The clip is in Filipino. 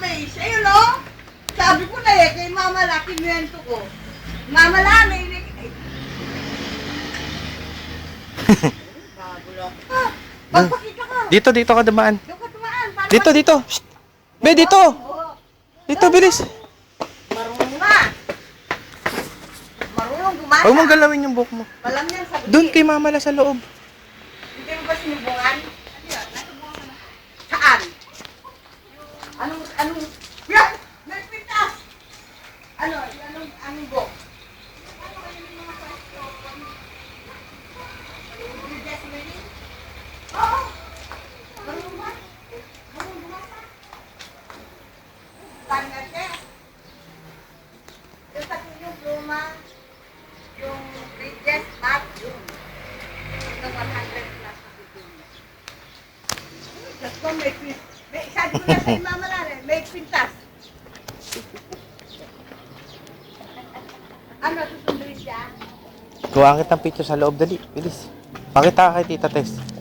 May sa'yo, no? Sabi ko na kay Mama La, kinuwento ko. Mama La, may bago lang. Magpakita ka. Dito ka dumaan. Doon ka tumaan. Dito. Shh. Be, dito. Dito, bilis. Marunong nga. Marunong gumana. Huwag mong galawin yung buhok mo. Alam niyan sabi. Doon kay Mama La sa loob. Hindi mo ba sinubungan? Saan? Anong, yan! May pintas! Anong book? Oo! Marunong ba? Marunong bumasa? Standard eh. Yung tatlo yung pluma, yung bridges, math, yun. Yung 100 plus na bituin. Diyos ko, may pintas. Sabi ko na sa'yo, Mama Lare, may pintas. Ano, susunduin siya? Kuha kita ng picture sa loob, dali. Bilis. Pakita ka kay Tita Tess.